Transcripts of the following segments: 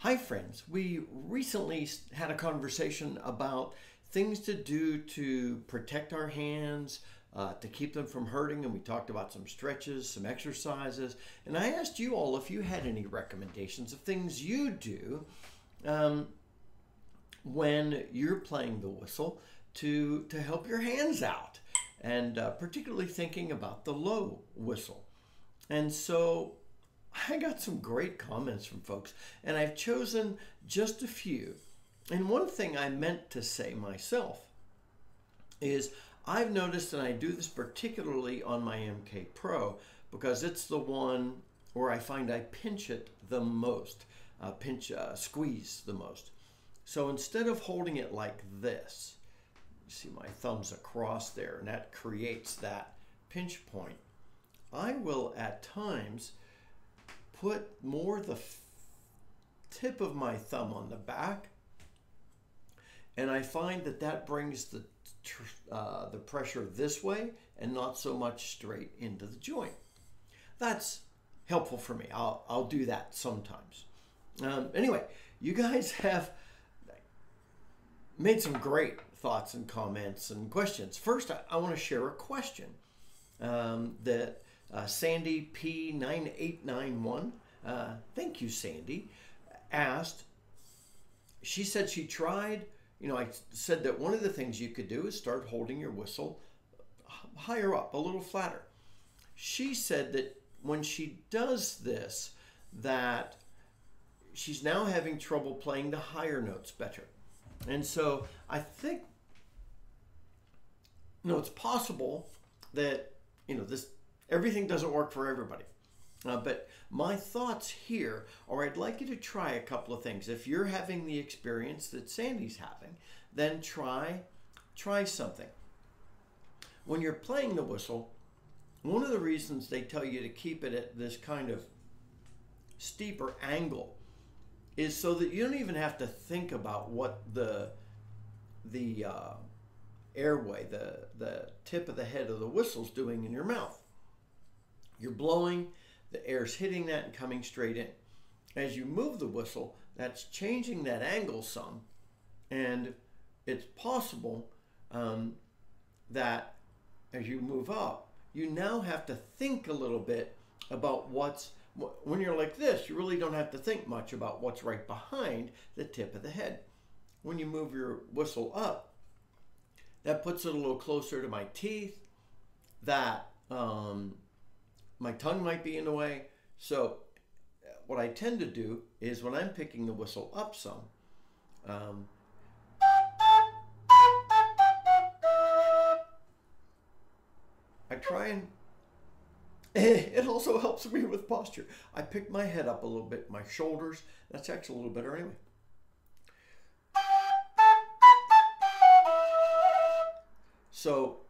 Hi friends, we recently had a conversation about things to do to protect our hands, to keep them from hurting, and we talked about some stretches, some exercises, and I asked you all if you had any recommendations of things you do when you're playing the whistle to help your hands out, and particularly thinking about the low whistle. And so I got some great comments from folks, and I've chosen just a few. And one thing I meant to say myself is I've noticed, and I do this particularly on my MK Pro, because it's the one where I find I pinch it the most, squeeze the most. So instead of holding it like this, you see my thumb's across there, and that creates that pinch point. I will at times put more the tip of my thumb on the back, and I find that that brings the pressure this way and not so much straight into the joint. That's helpful for me. I'll do that sometimes. Anyway, you guys have made some great thoughts and comments and questions. First, I want to share a question that Sandy P9891, thank you, Sandy, asked. She said she tried, I said that one of the things you could do is start holding your whistle higher up, a little flatter. She said that when she does this, that she's now having trouble playing the higher notes better. And so I think, it's possible that, everything doesn't work for everybody. But my thoughts here are I'd like you to try a couple of things. If you're having the experience that Sandy's having, then try something. When you're playing the whistle, one of the reasons they tell you to keep it at this kind of steeper angle is so that you don't even have to think about what the airway, the tip of the head of the whistle's doing in your mouth. You're blowing, the air's hitting that and coming straight in. As you move the whistle, that's changing that angle some, and it's possible that as you move up, you now have to think a little bit about when you're like this, you really don't have to think much about what's right behind the tip of the head. When you move your whistle up, that puts it a little closer to my teeth, that my tongue might be in the way. So what I tend to do is when I'm picking the whistle up some, I try and it also helps me with posture. I pick my head up a little bit, my shoulders. That's actually a little better anyway. So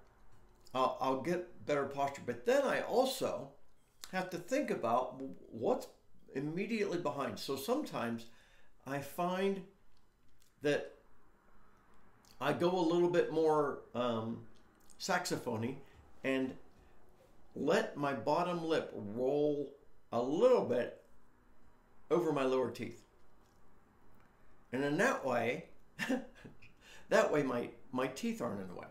I'll get better posture, but then I also have to think about what's immediately behind. So sometimes I find that I go a little bit more saxophony and let my bottom lip roll a little bit over my lower teeth. And in that way, my teeth aren't in the way.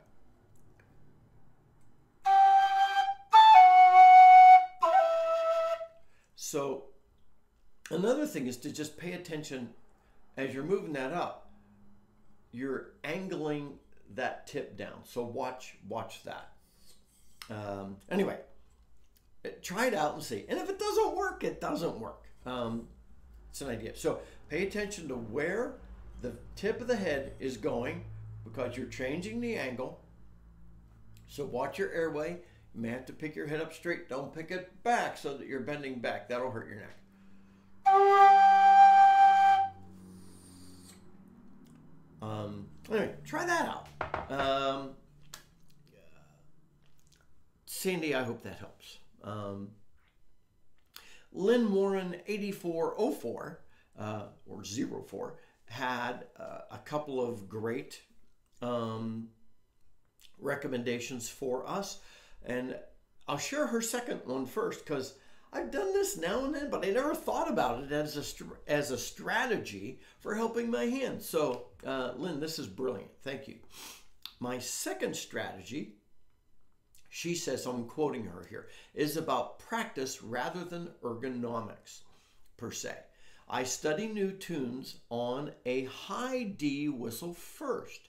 So another thing is to just pay attention as you're moving that up. You're angling that tip down. So watch that. Anyway, try it out and see. And if it doesn't work, it doesn't work. It's an idea. So pay attention to where the tip of the head is going because you're changing the angle. So watch your airway. You may have to pick your head up straight. Don't pick it back so that you're bending back. That'll hurt your neck. Anyway, try that out. Sandy, I hope that helps. Lynn Warren 8404 or 04 had a couple of great recommendations for us. And I'll share her second one first because I've done this now and then, but I never thought about it as a strategy for helping my hands. So, Lynn, this is brilliant. Thank you. My second strategy, she says, I'm quoting her here, is about practice rather than ergonomics per se. I study new tunes on a high D whistle first,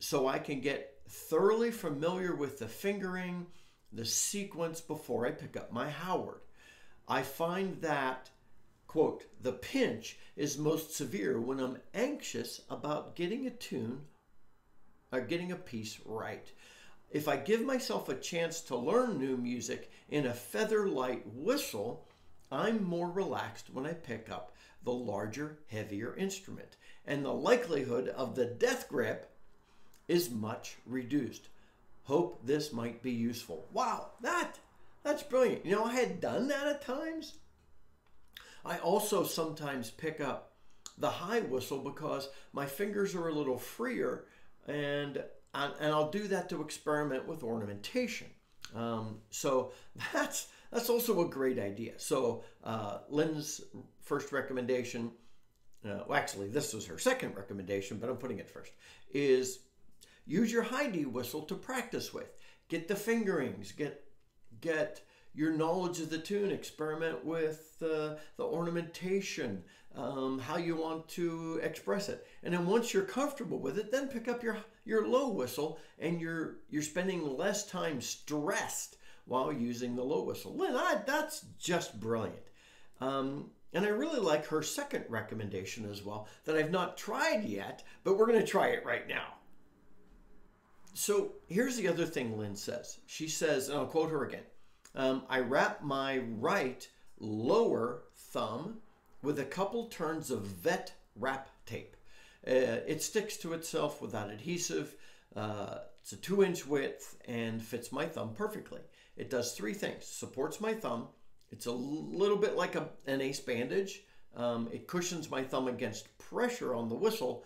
so I can get thoroughly familiar with the fingering, the sequence before I pick up my Howard. I find that, quote, the pinch is most severe when I'm anxious about getting a tune or getting a piece right. If I give myself a chance to learn new music in a feather-light whistle, I'm more relaxed when I pick up the larger, heavier instrument, and the likelihood of the death grip is much reduced. Hope this might be useful. Wow, that's brilliant. You know, I had done that at times. I also sometimes pick up the high whistle because my fingers are a little freer, and I'll do that to experiment with ornamentation. So that's also a great idea. So Lynn's first recommendation, well, actually this was her second recommendation, but I'm putting it first, is use your high D whistle to practice with. Get the fingerings, get your knowledge of the tune, experiment with the ornamentation, how you want to express it. And then once you're comfortable with it, then pick up your low whistle, and you're spending less time stressed while using the low whistle. Lynn, that's just brilliant. And I really like her second recommendation as well, that I've not tried yet, but we're going to try it right now. So here's the other thing Lynn says. She says, and I'll quote her again, I wrap my right lower thumb with a couple turns of vet wrap tape. It sticks to itself without adhesive. It's a 2-inch width and fits my thumb perfectly. It does 3 things. Supports my thumb. It's a little bit like an ace bandage. It cushions my thumb against pressure on the whistle,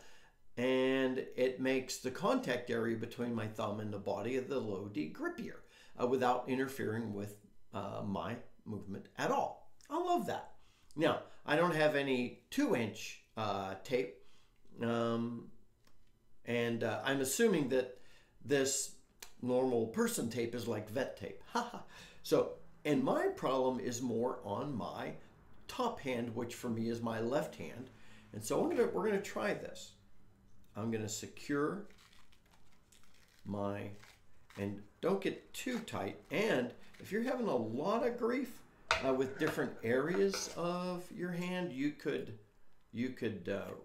and it makes the contact area between my thumb and the body of the low D grippier without interfering with my movement at all. I love that. Now, I don't have any 2-inch tape, and I'm assuming that this normal person tape is like vet tape. So, and my problem is more on my top hand, which for me is my left hand. And so we're gonna try this. I'm gonna secure and don't get too tight. And if you're having a lot of grief with different areas of your hand, you could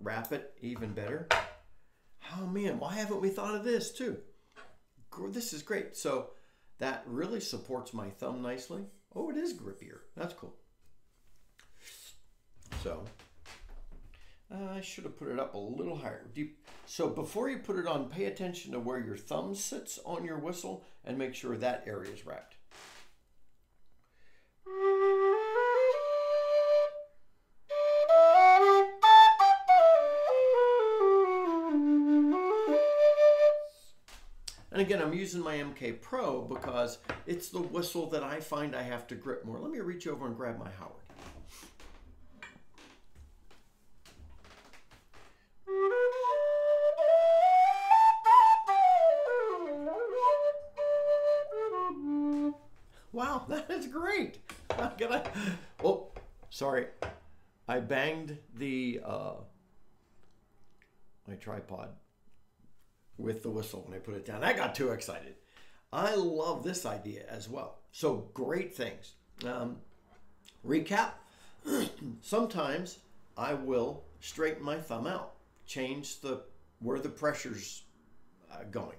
wrap it even better. Oh man, why haven't we thought of this too? This is great. So that really supports my thumb nicely. Oh, it is grippier. That's cool. So I should have put it up a little higher. So before you put it on, pay attention to where your thumb sits on your whistle and make sure that area is wrapped. And again, I'm using my MK Pro because it's the whistle that I find I have to grip more. Let me reach over and grab my Howard. Wow, that is great. Oh, sorry. I banged my tripod with the whistle when I put it down. I got too excited. I love this idea as well. So great things. Recap. Sometimes I will straighten my thumb out, change where the pressure's going.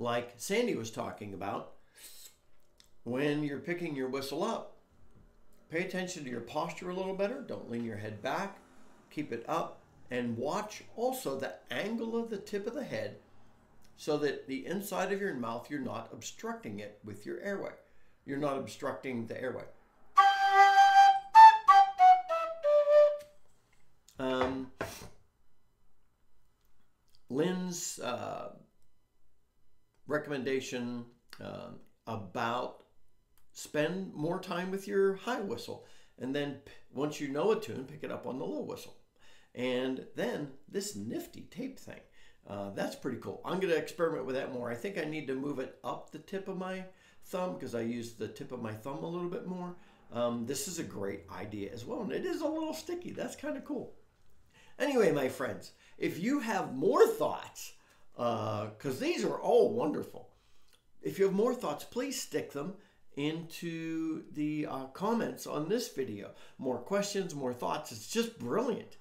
Like Sandy was talking about, when you're picking your whistle up, pay attention to your posture a little better. Don't lean your head back. Keep it up. And watch also the angle of the tip of the head so that the inside of your mouth, you're not obstructing it with your airway. You're not obstructing the airway. Lynn's recommendation about spend more time with your high whistle. And then once you know a tune, pick it up on the low whistle. And then this nifty tape thing, that's pretty cool. I'm going to experiment with that more. I think I need to move it up the tip of my thumb because I use the tip of my thumb a little bit more. This is a great idea as well. And it is a little sticky. That's kind of cool. Anyway, my friends, if you have more thoughts, because these are all wonderful, if you have more thoughts, please stick them into the comments on this video. More questions, more thoughts. It's just brilliant.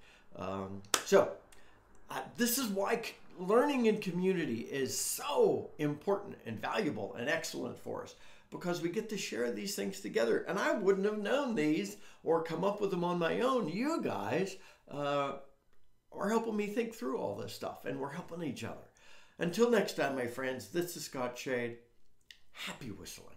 This is why learning in community is so important and valuable and excellent for us, because we get to share these things together. And I wouldn't have known these or come up with them on my own. You guys are helping me think through all this stuff, and we're helping each other. Until next time, my friends, this is Scott Shade. Happy whistling.